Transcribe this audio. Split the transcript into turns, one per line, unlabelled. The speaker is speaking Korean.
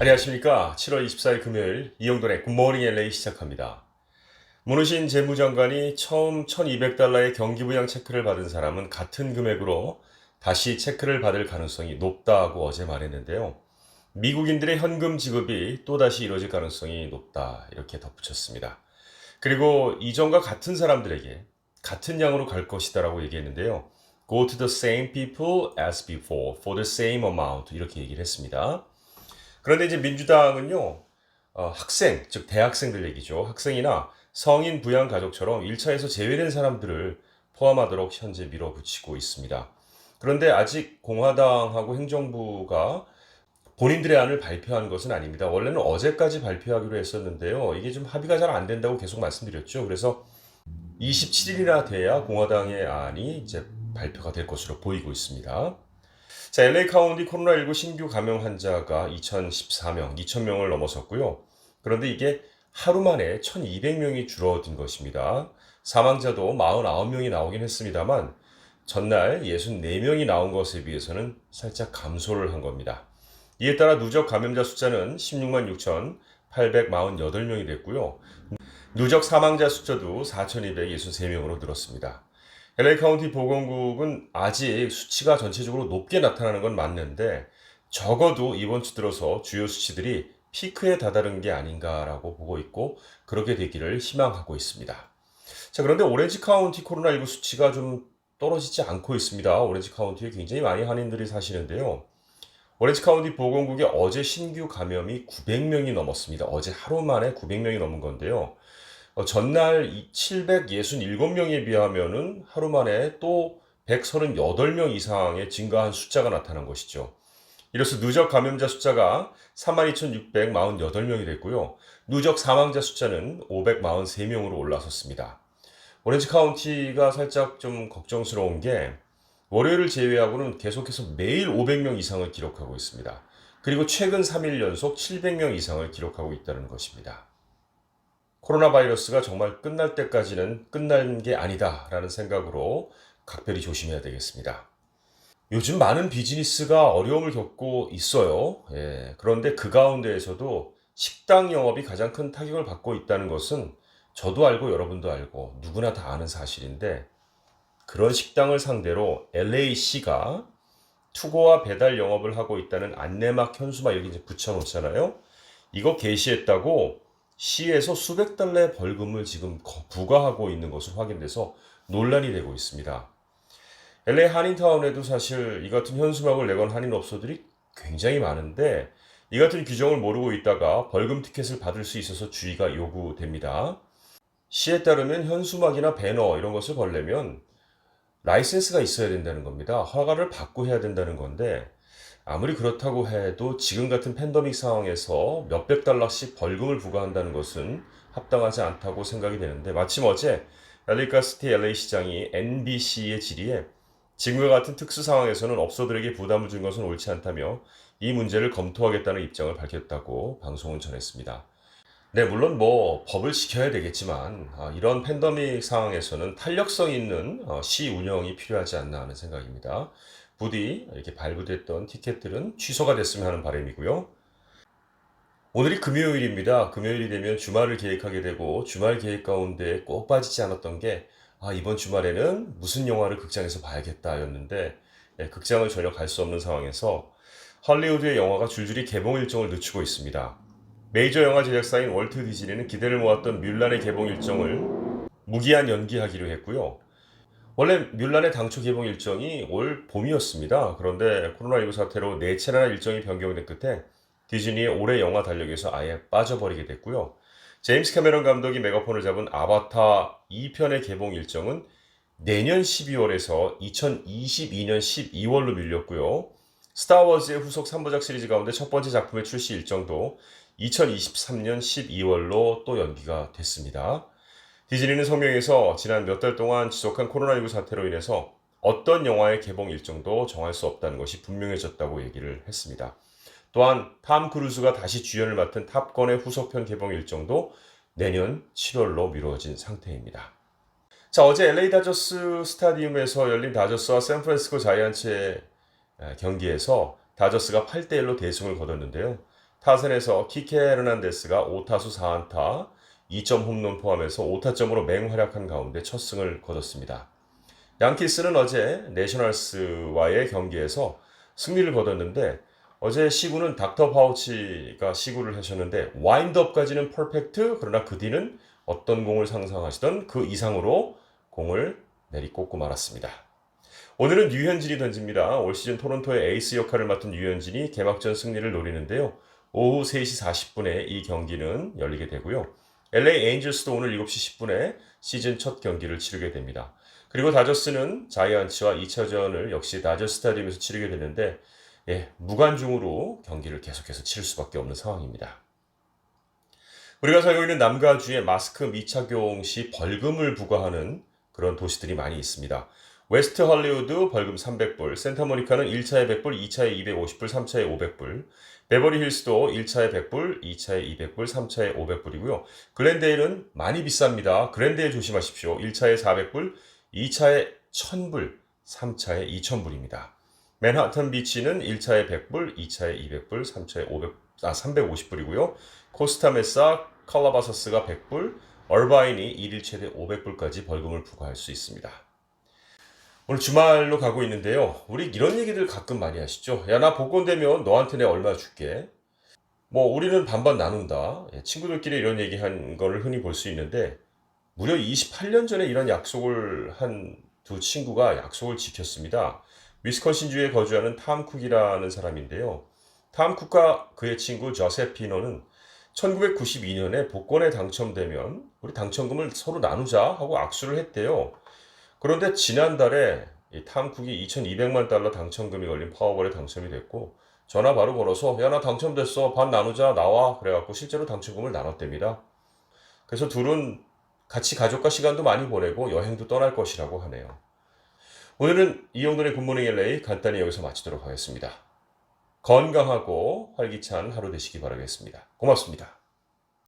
안녕하십니까. 7월 24일 금요일 이영돈의 굿모닝 LA 시작합니다. 문우신 재무장관이 처음 $1,200의 경기부양 체크를 받은 사람은 같은 금액으로 다시 체크를 받을 가능성이 높다고 어제 말했는데요. 미국인들의 현금 지급이 또다시 이루어질 가능성이 높다 이렇게 덧붙였습니다. 그리고 이전과 같은 사람들에게 같은 양으로 갈 것이다라고 얘기했는데요. Go to the same people as before for the same amount 이렇게 얘기를 했습니다. 그런데 이제 민주당은요, 학생, 즉 대학생들 얘기죠. 학생이나 성인 부양 가족처럼 1차에서 제외된 사람들을 포함하도록 현재 밀어붙이고 있습니다. 그런데 아직 공화당하고 행정부가 본인들의 안을 발표한 것은 아닙니다. 원래는 어제까지 발표하기로 했었는데요. 이게 좀 합의가 잘 안 된다고 계속 말씀드렸죠. 그래서 27일이나 돼야 공화당의 안이 이제 발표가 될 것으로 보이고 있습니다. 자, LA 카운티 코로나19 신규 감염 환자가 2014명, 2000명을 넘어섰고요. 그런데 이게 하루 만에 1200명이 줄어든 것입니다. 사망자도 49명이 나오긴 했습니다만 전날 64명이 나온 것에 비해서는 살짝 감소를 한 겁니다. 이에 따라 누적 감염자 숫자는 16만 6,848명이 됐고요. 누적 사망자 숫자도 4,263명으로 늘었습니다. LA 카운티 보건국은 아직 수치가 전체적으로 높게 나타나는 건 맞는데 적어도 이번 주 들어서 주요 수치들이 피크에 다다른 게 아닌가라고 보고 있고 그렇게 되기를 희망하고 있습니다. 자, 그런데 오렌지 카운티 코로나19 수치가 좀 떨어지지 않고 있습니다. 오렌지 카운티에 굉장히 많이 한인들이 사시는데요. 오렌지 카운티 보건국에 어제 신규 감염이 900명이 넘었습니다. 어제 하루 만에 900명이 넘은 건데요. 전날 767명에 비하면은 하루 만에 또 138명 이상의 증가한 숫자가 나타난 것이죠. 이로써 누적 감염자 숫자가 32,648명이 됐고요. 누적 사망자 숫자는 543명으로 올라섰습니다. 오렌지 카운티가 살짝 좀 걱정스러운 게 월요일을 제외하고는 계속해서 매일 500명 이상을 기록하고 있습니다. 그리고 최근 3일 연속 700명 이상을 기록하고 있다는 것입니다. 코로나 바이러스가 정말 끝날 때까지는 끝난 게 아니다라는 생각으로 각별히 조심해야 되겠습니다. 요즘 많은 비즈니스가 어려움을 겪고 있어요. 예, 그런데 그 가운데에서도 식당 영업이 가장 큰 타격을 받고 있다는 것은 저도 알고 여러분도 알고 누구나 다 아는 사실인데 그런 식당을 상대로 LA시가 투고와 배달 영업을 하고 있다는 안내막 현수막 여기 이제 붙여놓잖아요. 이거 게시했다고 시에서 수백 달러의 벌금을 지금 부과하고 있는 것으로 확인돼서 논란이 되고 있습니다. LA 한인타운에도 사실 이 같은 현수막을 내건 한인업소들이 굉장히 많은데 이 같은 규정을 모르고 있다가 벌금 티켓을 받을 수 있어서 주의가 요구됩니다. 시에 따르면 현수막이나 배너 이런 것을 걸려면 라이센스가 있어야 된다는 겁니다. 허가를 받고 해야 된다는 건데 아무리 그렇다고 해도 지금 같은 팬데믹 상황에서 몇백 달러씩 벌금을 부과한다는 것은 합당하지 않다고 생각이 되는데 마침 어제 엘리카스티 LA 시장이 NBC의 질의에 지금과 같은 특수 상황에서는 업소들에게 부담을 준 것은 옳지 않다며 이 문제를 검토하겠다는 입장을 밝혔다고 방송은 전했습니다. 네, 물론 뭐 법을 지켜야 되겠지만 이런 팬데믹 상황에서는 탄력성 있는 시 운영이 필요하지 않나 하는 생각입니다. 부디 이렇게 발부됐던 티켓들은 취소가 됐으면 하는 바람이고요. 오늘이 금요일입니다. 금요일이 되면 주말을 계획하게 되고 주말 계획 가운데 꼭 빠지지 않았던 게 이번 주말에는 무슨 영화를 극장에서 봐야겠다였는데 극장을 전혀 갈 수 없는 상황에서 할리우드의 영화가 줄줄이 개봉 일정을 늦추고 있습니다. 메이저 영화 제작사인 월트 디즈니는 기대를 모았던 뮬란의 개봉 일정을 무기한 연기하기로 했고요. 원래 뮬란의 당초 개봉 일정이 올 봄이었습니다. 그런데 코로나19 사태로 네 차례나 일정이 변경된 끝에 디즈니의 올해 영화 달력에서 아예 빠져버리게 됐고요. 제임스 캐메런 감독이 메가폰을 잡은 아바타 2편의 개봉 일정은 내년 12월에서 2022년 12월로 밀렸고요. 스타워즈의 후속 3부작 시리즈 가운데 첫 번째 작품의 출시 일정도 2023년 12월로 또 연기가 됐습니다. 디즈니는 성명에서 지난 몇 달 동안 지속한 코로나19 사태로 인해서 어떤 영화의 개봉 일정도 정할 수 없다는 것이 분명해졌다고 얘기를 했습니다. 또한 탐 크루즈가 다시 주연을 맡은 탑건의 후속편 개봉 일정도 내년 7월로 미뤄진 상태입니다. 자, 어제 LA 다저스 스타디움에서 열린 다저스와 샌프란시스코 자이언츠의 경기에서 다저스가 8대1로 대승을 거뒀는데요. 타선에서 키케 헤르난데스가 5타수 4안타, 2점 홈런 포함해서 5타점으로 맹활약한 가운데 첫 승을 거뒀습니다. 양키스는 어제 내셔널스와의 경기에서 승리를 거뒀는데 어제 시구는 닥터 파우치가 시구를 하셨는데 와인드업까지는 퍼펙트, 그러나 그 뒤는 어떤 공을 상상하시던 그 이상으로 공을 내리꽂고 말았습니다. 오늘은 류현진이 던집니다. 올 시즌 토론토의 에이스 역할을 맡은 류현진이 개막전 승리를 노리는데요. 오후 3시 40분에 이 경기는 열리게 되고요. LA 에인절스도 오늘 7시 10분에 시즌 첫 경기를 치르게 됩니다. 그리고 다저스는 자이언츠와 2차전을 역시 다저스 스타디움에서 치르게 되는데 무관중으로 경기를 계속해서 치를 수밖에 없는 상황입니다. 우리가 살고 있는 남가주에 마스크 미착용 시 벌금을 부과하는 그런 도시들이 많이 있습니다. 웨스트 할리우드 벌금 300불, 센타모니카는 1차에 100불, 2차에 250불, 3차에 500불, 베버리 힐스도 1차에 100불, 2차에 200불, 3차에 500불이고요. 글렌데일은 많이 비쌉니다. 글렌데일 조심하십시오. 1차에 400불, 2차에 1000불, 3차에 2000불입니다. 맨하탄 비치는 1차에 100불, 2차에 200불, 3차에 350불이고요. 코스타메사, 칼라바사스가 100불, 얼바인이 1일 최대 500불까지 벌금을 부과할 수 있습니다. 오늘 주말로 가고 있는데요. 우리 이런 얘기들 가끔 많이 하시죠. 야, 나 복권 되면 너한테 내가 얼마 줄게. 우리는 반반 나눈다. 친구들끼리 이런 얘기한 거를 흔히 볼 수 있는데 무려 28년 전에 이런 약속을 한 두 친구가 약속을 지켰습니다. 위스콘신주에 거주하는 탐 쿡이라는 사람인데요. 탐 쿡과 그의 친구 저세피노는 1992년에 복권에 당첨되면 우리 당첨금을 서로 나누자 하고 악수를 했대요. 그런데 지난달에 이 탐 쿡이 2200만 달러 당첨금이 걸린 파워볼에 당첨이 됐고 전화 바로 걸어서 야, 나 당첨됐어. 반 나누자. 나와. 그래갖고 실제로 당첨금을 나눴답니다. 그래서 둘은 같이 가족과 시간도 많이 보내고 여행도 떠날 것이라고 하네요. 오늘은 이영돈의 굿모닝 LA 간단히 여기서 마치도록 하겠습니다. 건강하고 활기찬 하루 되시기 바라겠습니다. 고맙습니다.